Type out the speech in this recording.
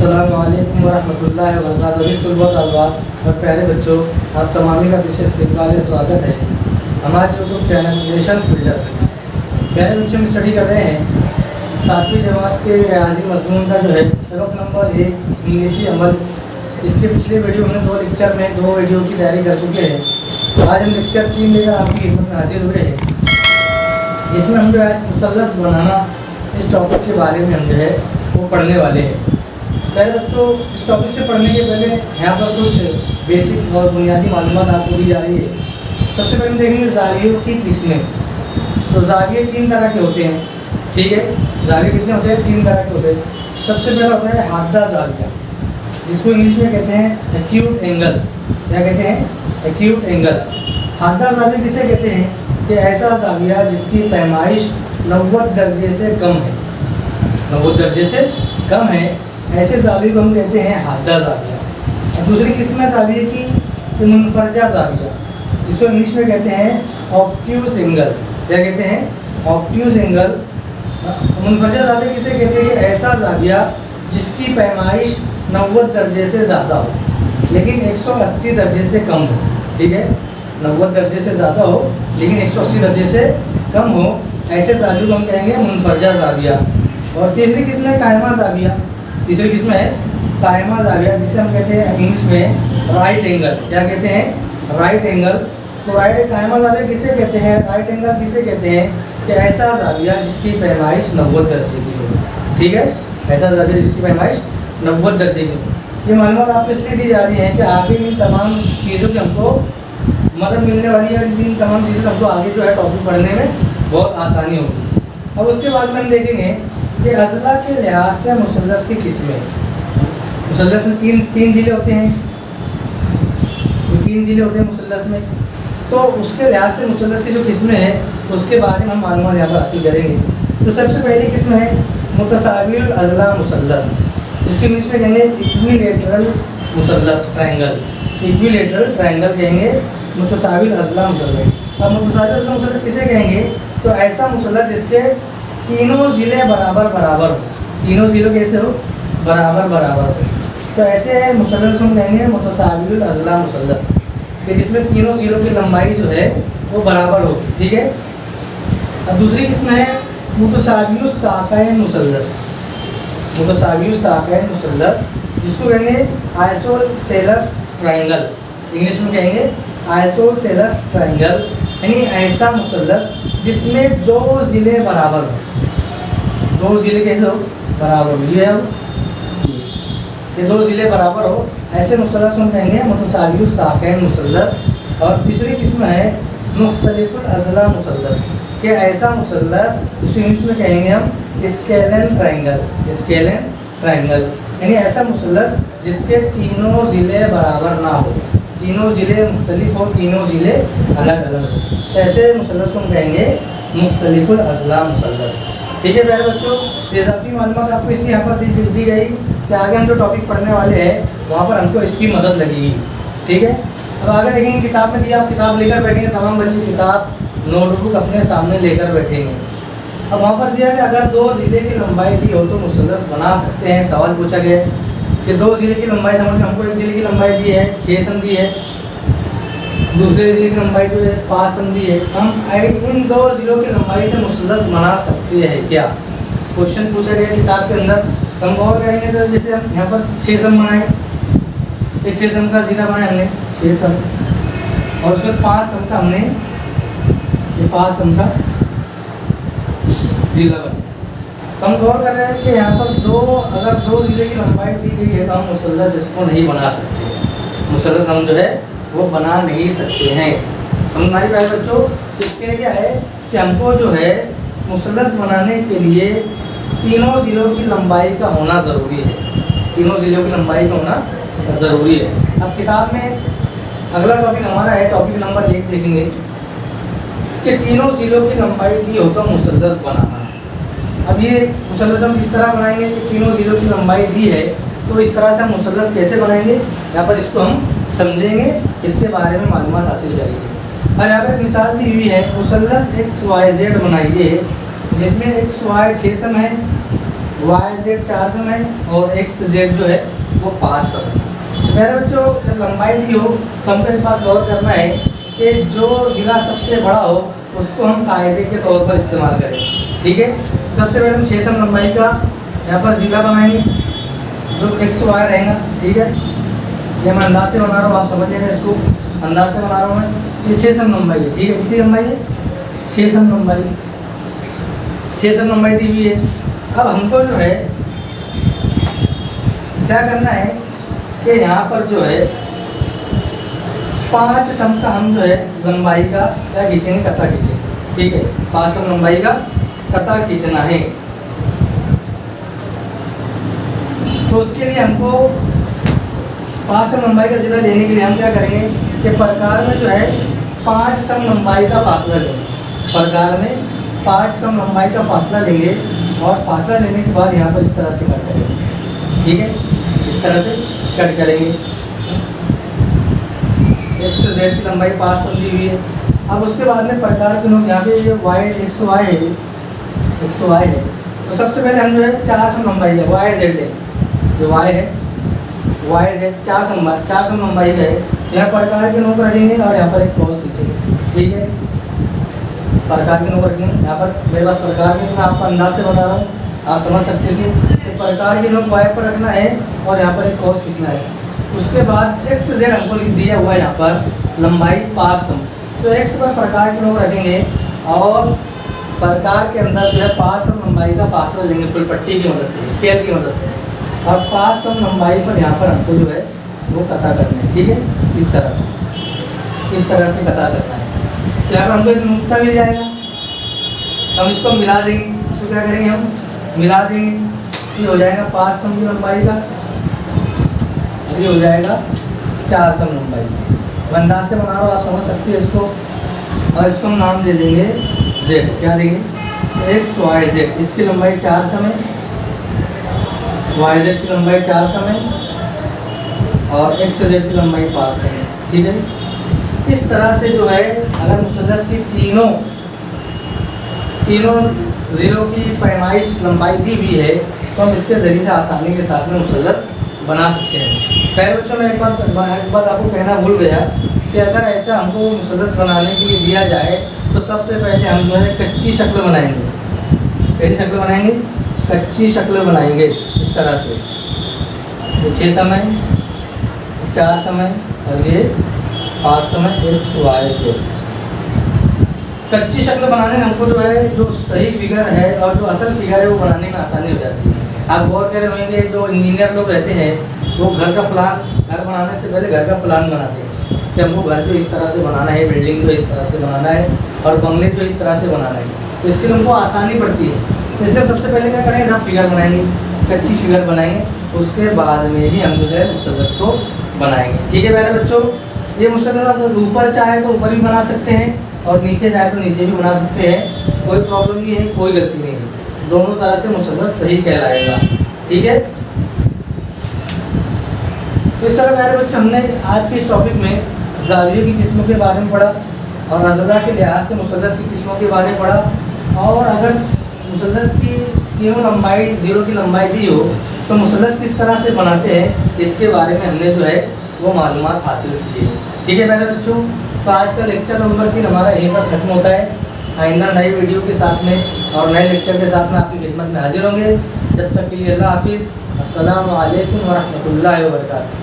अस्सलामु अलैकुम वरहमतुल्लाहि वबरकातुहू। सुबह तलबात और प्यारे बच्चों, आप तमामी का विशेष इस्तकबाल स्वागत है हमारे यूट्यूब चैनल नेशंस बिल्डर में। प्यारे बच्चों में स्टडी कर रहे हैं 7वीं जमात के रियाजी मज़मून का जो है सबक नंबर 1 इंग्लिशी अमल। इसके पिछले वीडियो हमने 2 लेक्चर में 2 वीडियो की तैयारी कर चुके हैं। आज हम लेक्चर 3 लेकर आपकी खिदमत में हाजिर हुए हैं, जिसमें हम जो है मुसल्लस बनाना इस टॉपिक के बारे में हम जो है वो पढ़ने वाले हैं। पहले बच्चों, इस टॉपिक से पढ़ने के पहले यहाँ पर कुछ बेसिक और बुनियादी मालूमात आपको दी जा रही है। सबसे पहले हम देखेंगे ज़ावियों की किस्में। तो ज़ाविये 3 तरह के होते हैं, ठीक है। ज़ाविये कितने होते हैं? 3 तरह के होते हैं। सबसे पहला होता है हादा ज़ाविया, जिसको इंग्लिश में कहते हैं एक्यूट एंगल। क्या कहते हैं? Acute angle. हादा ज़ाविया किसे कहते हैं? कि ऐसा ज़ाविया जिसकी पैमाइश 90 दर्जे से कम है। 90 दर्जे से कम है, ऐसे ज़ाविये को हम कहते हैं हादा ज़ाविया। और दूसरी किस्म है ज़ाविये की मुनफरजा ज़ाविया, जिसको इंग्लिश में कहते हैं ऑब्ट्यूज एंगल। क्या कहते हैं? Obtuse angle. मुनफरजा ज़ाविया किसे कहते हैं? कि ऐसा ज़ाविया जिसकी पैमाइश 90 दर्जे से ज़्यादा हो, लेकिन 180 दर्जे से कम हो। ठीक है, 90 दर्जे से ज़्यादा हो लेकिन 180 दर्जे से कम हो, ऐसे ज़ाविये को हम कहेंगे मुनफरजा ज़ाविया। और तीसरी किस्म है कायमा ज़ाविया। तीसरी किस्म है कायमा ज़ाविया, जिसे हम कहते हैं इंग्लिश में राइट एंगल। क्या कहते हैं? Right angle. तो राइट कायमा ज़ाविया किसे कहते हैं? राइट एंगल किसे कहते हैं? कि ऐसा ज़ाविया जिसकी पैमाइश 90 दर्जे की हो। ठीक है, ऐसा ज़ाविया जिसकी पैमाइश 90 दर्जे की हो। ये मालूमात आपको इसलिए दी जा रही है कि आगे इन तमाम चीज़ों की हमको मदद मिलने वाली है। इन तमाम चीज़ों से हमको आगे जो है टॉपिक पढ़ने में बहुत आसानी होगी। अब उसके बाद में हम देखेंगे कि अज़ला के लिहाज से मुसल्लस की किस्में। मुसल्लस में तीन ज़िले होते हैं। 3 ज़िले होते हैं मुसल्लस में। तो उसके लिहाज से मुसल्लस की जो किस्में हैं उसके बारे में हम मालूमात यहाँ पर हासिल करेंगे। तो सबसे पहली किस्म है मुतसाविल अज़ला मुसल्लस, जिसको इंग्लिश में कहेंगे इक्विलेटरल मुसल्लस ट्रायंगल। इक्विलेटरल ट्रायंगल कहेंगे मुतसाविल अज़ला मुसल्लस। अब मुतसाविल अज़ला मुसल्लस किसे कहेंगे? तो ऐसा मुसल्लस जिसके तीनों ज़िले बराबर बराबर हो। तीनों ज़िलों कैसे हो? बराबर बराबर हो। तो ऐसे मुसल्लस हम कहेंगे मुतसाविल अज़ला मुसल्लस, कि जिसमें तीनों ज़िलों की लंबाई जो है वो बराबर होगी। ठीक है। अब दूसरी किस्म है मुतसाविल साक़ैन मुसल्लस। मुतसाविल साक़ैन मुसल्लस, जिसको कहेंगे आइसोसेलेस ट्रायंगल। इंग्लिश में कहेंगे आइसोसेलेस ट्रायंगल, यानी ऐसा मुसल्लस जिसमें 2 ज़िले बराबर हो। 2 ज़िले कैसे हो? बराबर हो। ये हो, ये 2 ज़िले बराबर हो, ऐसे मुसल्लस हम कहेंगे मुतसाविल साक़ैन मुसल्लस। और तीसरी किस्म है मुख्तलिफुल अज़ला मुसल्लस, कि ऐसा मुसल्लस जिसको इंग्लिश में कहेंगे हम स्केलन ट्रायंगल। स्केलन ट्रायंगल, यानी ऐसा मुसल्लस जिसके तीनों ज़िले बराबर ना हो, तीनों ज़िले मुख्तलिफ हो, तीनों ज़िले अलग अलग हो। ऐसे मुसल्लस को हम कहेंगे मुख्तलिफुल अज़ला मुसल्लस। ठीक है प्यारे बच्चों, इजाफी मालूमात आपको इसलिए यहाँ पर दी गई कि आगे हम जो टॉपिक पढ़ने वाले हैं वहाँ पर हमको इसकी मदद लगेगी। ठीक है। अब आगे देखेंगे किताब में दिया, आप किताब लेकर बैठेंगे, तमाम बच्चे किताब नोटबुक अपने सामने लेकर बैठेंगे। अब वहाँ पर दिया कि अगर 2 ज़िले की लंबाई दी हो तो मुसल्लस बना सकते हैं। सवाल पूछा गया कि 2 ज़िले की लंबाई समझ में, हमको एक ज़िले की लंबाई दी है 6 सम दी है, दूसरे ज़िले की लंबाई जो है 5 सम दी है। हम इन 2 ज़िलों की लंबाई से मुसल्लस बना सकते हैं क्या? क्वेश्चन पूछा गया किताब के अंदर। हम गौर करेंगे तो जैसे हम यहाँ पर 6 सम बनाए, एक 6 सम का ज़िला बनाया हमने 6 सम, और उसमें 5 सम का हमने 5 सम का ज़िला बनाया। तो हम गौर कर रहे हैं कि यहाँ पर अगर 2 ज़िले की लंबाई दी गई है तो हम मुसल्लस इसको नहीं बना सकते। मुसल्लस हम जो है वो बना नहीं सकते हैं। समझ आई बात बच्चों? इसके लिए क्या है कि हमको जो है मुसल्लस बनाने के लिए तीनों ज़िलों की लंबाई का होना ज़रूरी है। तीनों ज़िलों की लंबाई का होना ज़रूरी है। अब किताब में अगला टॉपिक हमारा है टॉपिक नंबर 1 देखेंगे कि तीनों ज़िलों की लंबाई दी हो तो मुसल्लस बनाना। अब ये मुसल्लस हम किस तरह बनाएंगे कि तीनों ज़िलों की लंबाई दी है, तो इस तरह से हम मुसल्लस कैसे बनाएंगे यहाँ पर इसको हम समझेंगे, इसके बारे में मालूमात हासिल करेंगे। और यहाँ पर एक मिसाल दी हुई है, मुसल्लस XYZ बनाइए जिसमें XY 6 सम है, वाई जेड 4 सम है और एक्स जेड जो है वो 5 सम है। मेरे बच्चों जब लंबाई दी हो तो हमको एक बात गौर करना है कि जो जिला सबसे बड़ा हो उसको हम कायदे के तौर पर इस्तेमाल करें। ठीक है, सबसे पहले हम 6 सम लंबाई का यहाँ पर जिला बनाएंगे जो एक्स वाई रहेगा। ठीक है, ये मैं अंदाज से बना रहा हूँ, आप समझ लेना इसको, अंदाज से बना रहा हूँ मैं। ये 6 सम लंबाई है। ठीक है, कितनी लंबाई है? 6 सम लंबाई, 6 सम लंबाई दी हुई है। अब हमको जो है क्या करना है कि यहाँ पर जो है 5 सम का हम जो है लंबाई का क्या खींचेंगे, कता खींचेंगे। ठीक है, 5 सम लंबाई का कता खींचना है। तो उसके लिए हमको 5 सम लंबाई का जिला लेने के लिए हम क्या करेंगे कि प्रकार में जो है 5 सम लंबाई का फासला लेंगे। प्रकार में 5 सम लंबाई का फासला लेंगे और फासला लेने के बाद यहाँ पर इस तरह से कट करेंगे। ठीक है, इस तरह से कट करेंगे। एक्स जेड की लंबाई 5 सम दी हुई है। अब उसके बाद में प्रकार के नोट यहाँ पे ये वाई एक्स वाई है, एक्स वाई है, तो सबसे पहले हम जो है 4 सम लंबाई का वाई जेड लेंगे। जो वाई है वाई जेड 4 सम लंबाई का है। यहाँ प्रकार के नोक रखेंगे और यहाँ पर एक क्रॉस खींचेंगे। ठीक है, प्रकार के नोक रखेंगे। यहाँ पर मेरे पास प्रकार के, मैं आपको अंदाज से बता रहा हूँ, आप समझ सकते थे। तो प्रकार के नोक वाई पर रखना है और यहाँ पर एक क्रॉस खींचना है। उसके बाद एक्स जेड हमको लिख दिया हुआ है यहाँ पर लंबाई 5 सम, तो एक्स पर प्रकार के नोक रखेंगे और प्रकार के अंदर जो है 5 सम लंबाई का फासला लेंगे फुल पट्टी की मदद से, स्केल की मदद से, और 5 सम लंबाई पर यहाँ पर हमको जो है वो कता करना है। ठीक है, इस तरह से, इस तरह से कता करना है। तो यहाँ पर हमको एक नुक्ता मिल जाएगा, हम इसको मिला देंगे। इसको क्या करेंगे, हम मिला देंगे। ये हो जाएगा 5 सम की लंबाई का, ये हो जाएगा 4 सम लंबाई। अंदाज से बना रहा हूँ, आप समझ सकते हैं इसको। और इसको हम नाम दे देंगे जेड। क्या देंगे, एक्स वाई जेड। इसकी लंबाई 4 सम है, वाई जेड की लंबाई 4 सम है और एक्स जेड की लंबाई 5 सम है। ठीक है, इस तरह से जो है अगर मुसल्लस की तीनों ज़ीरो की पैमाइश लंबाई दी हुई है तो हम इसके ज़रिए से आसानी के साथ में मुसल्लस बना सकते हैं। पहले बच्चों में एक बात आपको कहना भूल गया कि अगर ऐसा हमको मुसल्लस बनाने के लिए दिया जाए तो सबसे पहले हम जो है कच्ची शक्ल बनाएंगे। कैसी शक्ल बनाएंगे, कच्ची शक्ल बनाएंगे इस तरह से। ये 6 सम है, 4 सम है और ये 5 सम है, एक्स वाई जेड। कच्ची शक्ल बनाने में हमको जो है जो सही फिगर है और जो असल फिगर है वो बनाने में आसानी हो जाती है। आप गौर कर रहे होंगे जो इंजीनियर लोग रहते हैं वो घर का प्लान, घर बनाने से पहले घर का प्लान बनाते हैं कि हमको घर जो इस तरह से बनाना है, बिल्डिंग जो इस तरह से बनाना है और बंगले जो इस तरह से बनाना है, तो इसके लिए उनको आसानी पड़ती है। इसलिए सबसे पहले क्या करेंगे, रफ फिगर बनाएंगे, कच्ची फिगर बनाएंगे, उसके बाद में ही हम जो है मुसल्लस को बनाएंगे। ठीक है प्यारे बच्चों, ये मुसल्लस आप ऊपर चाहे तो ऊपर भी बना सकते हैं और नीचे चाहे तो नीचे भी बना सकते हैं, कोई प्रॉब्लम नहीं है, कोई गलती नहीं है, दोनों तरह से मुसल्लस सही कहलाएगा। ठीक है, इस तरह प्यारे बच्चों हमने आज के इस टॉपिक में ज़ावियों की किस्मों के बारे में पढ़ा और अज़ला के लिहाज से मुसल्लस की किस्मों के बारे में पढ़ा। और अगर मुसल्लस की तीनों लंबाई ज़ीरो की लंबाई दी हो तो मुसल्लस किस तरह से बनाते हैं इसके बारे में हमने जो है वो मालूमात हासिल की है। ठीक है प्यारे बच्चों, तो आज का लेक्चर नंबर 3 हमारा यहीं पर खत्म होता है। आइंदा नई वीडियो के साथ में और नए लेक्चर के साथ में आपकी खिदमत में हाजिर होंगे। जब तक के लिए अल्लाह हाफिज़, अस्सलामु अलैकुम व रहमतुल्लाहि व बरकातहू।